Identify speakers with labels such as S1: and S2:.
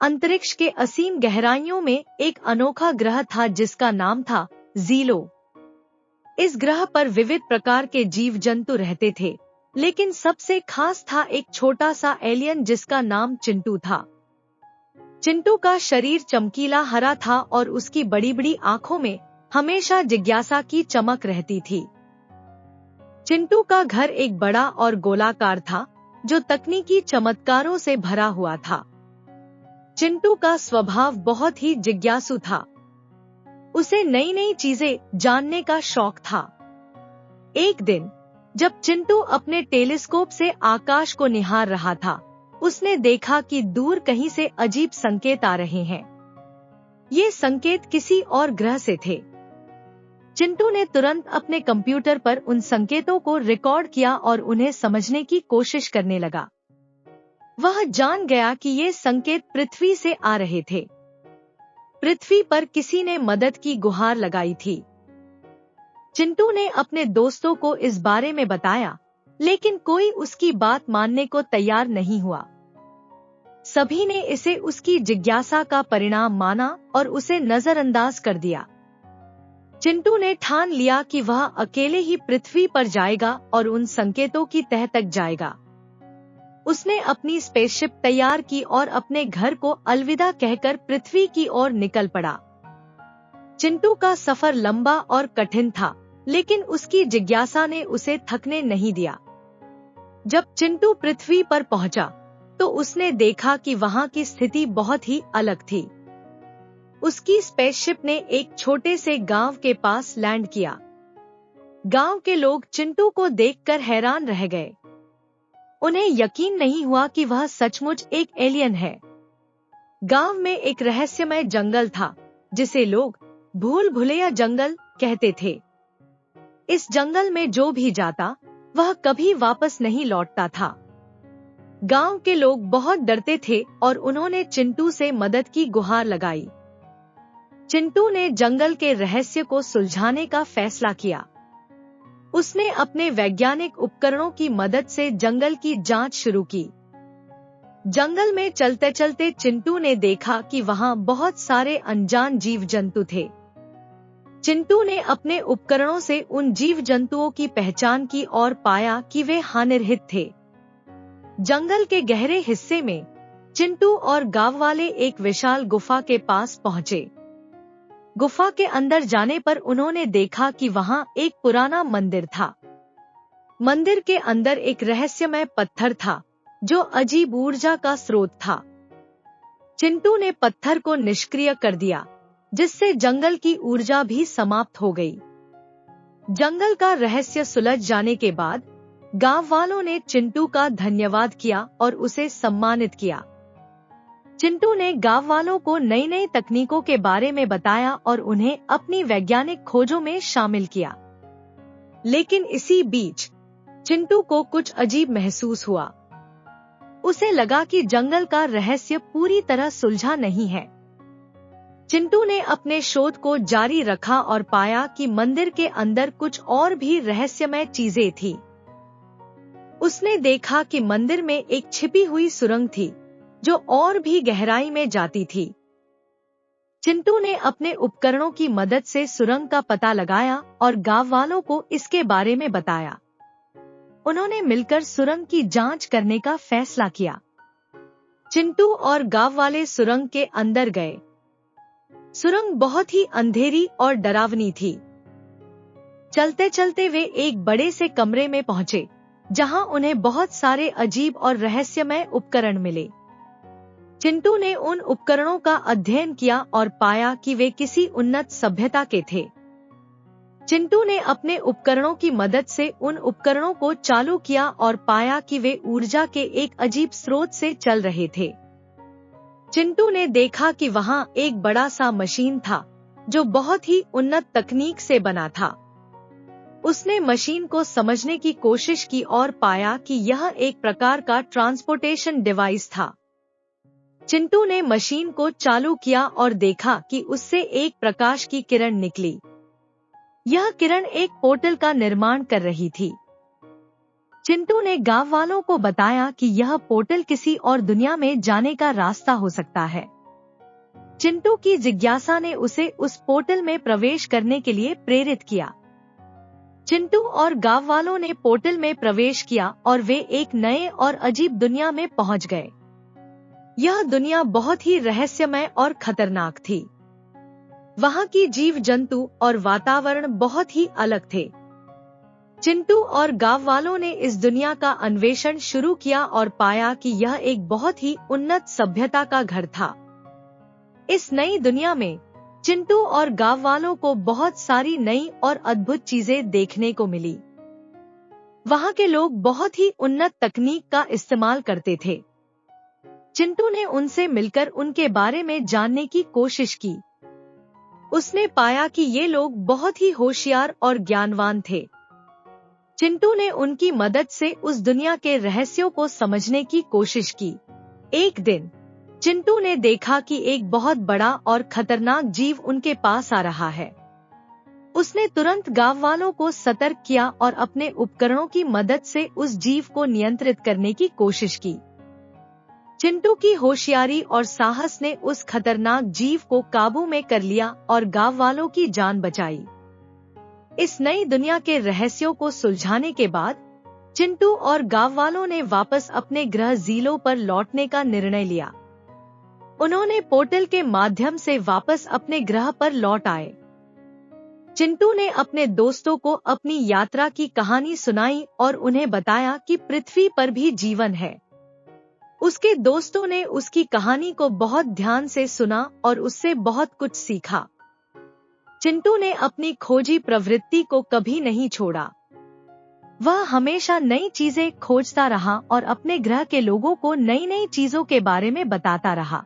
S1: अंतरिक्ष के असीम गहराइयों में एक अनोखा ग्रह था जिसका नाम था जीलो। इस ग्रह पर विविध प्रकार के जीव जंतु रहते थे, लेकिन सबसे खास था एक छोटा सा एलियन जिसका नाम चिंटू था। चिंटू का शरीर चमकीला हरा था और उसकी बड़ी बड़ी आंखों में हमेशा जिज्ञासा की चमक रहती थी। चिंटू का घर एक बड़ा और गोलाकार था, जो तकनीकी चमत्कारों से भरा हुआ था। चिंटू का स्वभाव बहुत ही जिज्ञासु था। उसे नई नई चीजें जानने का शौक था। एक दिन जब चिंटू अपने टेलीस्कोप से आकाश को निहार रहा था, उसने देखा कि दूर कहीं से अजीब संकेत आ रहे हैं। ये संकेत किसी और ग्रह से थे। चिंटू ने तुरंत अपने कंप्यूटर पर उन संकेतों को रिकॉर्ड किया और उन्हें समझने की कोशिश करने लगा। वह जान गया कि ये संकेत पृथ्वी से आ रहे थे। पृथ्वी पर किसी ने मदद की गुहार लगाई थी। चिंटू ने अपने दोस्तों को इस बारे में बताया, लेकिन कोई उसकी बात मानने को तैयार नहीं हुआ। सभी ने इसे उसकी जिज्ञासा का परिणाम माना और उसे नजरअंदाज कर दिया। चिंटू ने ठान लिया कि वह अकेले ही पृथ्वी पर जाएगा और उन संकेतों की तह तक जाएगा। उसने अपनी स्पेसशिप तैयार की और अपने घर को अलविदा कहकर पृथ्वी की ओर निकल पड़ा। चिंटू का सफर लंबा और कठिन था, लेकिन उसकी जिज्ञासा ने उसे थकने नहीं दिया। जब चिंटू पृथ्वी पर पहुंचा, तो उसने देखा कि वहां की स्थिति बहुत ही अलग थी। उसकी स्पेसशिप ने एक छोटे से गांव के पास लैंड किया। गांव के लोग चिंटू को देखकर हैरान रह गए। उन्हें यकीन नहीं हुआ कि वह सचमुच एक एलियन है। गांव में एक रहस्यमय जंगल था, जिसे लोग भूल भुलैया जंगल कहते थे। इस जंगल में जो भी जाता, वह कभी वापस नहीं लौटता था। गांव के लोग बहुत डरते थे और उन्होंने चिंटू से मदद की गुहार लगाई। चिंटू ने जंगल के रहस्य को सुलझाने का फैसला किया। उसने अपने वैज्ञानिक उपकरणों की मदद से जंगल की जांच शुरू की। जंगल में चलते चलते चिंटू ने देखा कि वहां बहुत सारे अनजान जीव जंतु थे। चिंटू ने अपने उपकरणों से उन जीव जंतुओं की पहचान की और पाया कि वे हानिरहित थे। जंगल के गहरे हिस्से में चिंटू और गांव वाले एक विशाल गुफा के पास पहुंचे। गुफा के अंदर जाने पर उन्होंने देखा कि वहां एक पुराना मंदिर था। मंदिर के अंदर एक रहस्यमय पत्थर था, जो अजीब ऊर्जा का स्रोत था। चिंटू ने पत्थर को निष्क्रिय कर दिया, जिससे जंगल की ऊर्जा भी समाप्त हो गई। जंगल का रहस्य सुलझ जाने के बाद गांव वालों ने चिंटू का धन्यवाद किया और उसे सम्मानित किया। चिंटू ने गांव वालों को नई नई तकनीकों के बारे में बताया और उन्हें अपनी वैज्ञानिक खोजों में शामिल किया। लेकिन इसी बीच चिंटू को कुछ अजीब महसूस हुआ। उसे लगा कि जंगल का रहस्य पूरी तरह सुलझा नहीं है। चिंटू ने अपने शोध को जारी रखा और पाया कि मंदिर के अंदर कुछ और भी रहस्यमय चीजें थी। उसने देखा कि मंदिर में एक छिपी हुई सुरंग थी, जो और भी गहराई में जाती थी। चिंटू ने अपने उपकरणों की मदद से सुरंग का पता लगाया और गांव वालों को इसके बारे में बताया। उन्होंने मिलकर सुरंग की जांच करने का फैसला किया। चिंटू और गांव वाले सुरंग के अंदर गए। सुरंग बहुत ही अंधेरी और डरावनी थी। चलते चलते वे एक बड़े से कमरे में पहुंचे, जहां उन्हें बहुत सारे अजीब और रहस्यमय उपकरण मिले। चिंटू ने उन उपकरणों का अध्ययन किया और पाया कि वे किसी उन्नत सभ्यता के थे। चिंटू ने अपने उपकरणों की मदद से उन उपकरणों को चालू किया और पाया कि वे ऊर्जा के एक अजीब स्रोत से चल रहे थे। चिंटू ने देखा कि वहां एक बड़ा सा मशीन था, जो बहुत ही उन्नत तकनीक से बना था। उसने मशीन को समझने की कोशिश की और पाया कि यह एक प्रकार का ट्रांसपोर्टेशन डिवाइस था। चिंटू ने मशीन को चालू किया और देखा कि उससे एक प्रकाश की किरण निकली। यह किरण एक पोर्टल का निर्माण कर रही थी। चिंटू ने गांव वालों को बताया कि यह पोर्टल किसी और दुनिया में जाने का रास्ता हो सकता है। चिंटू की जिज्ञासा ने उसे उस पोर्टल में प्रवेश करने के लिए प्रेरित किया। चिंटू और गांव वालों ने पोर्टल में प्रवेश किया और वे एक नए और अजीब दुनिया में पहुंच गए। यह दुनिया बहुत ही रहस्यमय और खतरनाक थी। वहां की जीव जंतु और वातावरण बहुत ही अलग थे। चिंटू और गांव वालों ने इस दुनिया का अन्वेषण शुरू किया और पाया कि यह एक बहुत ही उन्नत सभ्यता का घर था। इस नई दुनिया में चिंटू और गांव वालों को बहुत सारी नई और अद्भुत चीजें देखने को मिली। वहां के लोग बहुत ही उन्नत तकनीक का इस्तेमाल करते थे। चिंटू ने उनसे मिलकर उनके बारे में जानने की कोशिश की। उसने पाया कि ये लोग बहुत ही होशियार और ज्ञानवान थे। चिंटू ने उनकी मदद से उस दुनिया के रहस्यों को समझने की कोशिश की। एक दिन चिंटू ने देखा कि एक बहुत बड़ा और खतरनाक जीव उनके पास आ रहा है। उसने तुरंत गांव वालों को सतर्क किया और अपने उपकरणों की मदद से उस जीव को नियंत्रित करने की कोशिश की। चिंटू की होशियारी और साहस ने उस खतरनाक जीव को काबू में कर लिया और गांव वालों की जान बचाई। इस नई दुनिया के रहस्यों को सुलझाने के बाद चिंटू और गांव वालों ने वापस अपने ग्रह ज़ीलो पर लौटने का निर्णय लिया। उन्होंने पोर्टल के माध्यम से वापस अपने ग्रह पर लौट आए। चिंटू ने अपने दोस्तों को अपनी यात्रा की कहानी सुनाई और उन्हें बताया कि पृथ्वी पर भी जीवन है। उसके दोस्तों ने उसकी कहानी को बहुत ध्यान से सुना और उससे बहुत कुछ सीखा। चिंटू ने अपनी खोजी प्रवृत्ति को कभी नहीं छोड़ा। वह हमेशा नई चीजें खोजता रहा और अपने ग्रह के लोगों को नई नई चीजों के बारे में बताता रहा।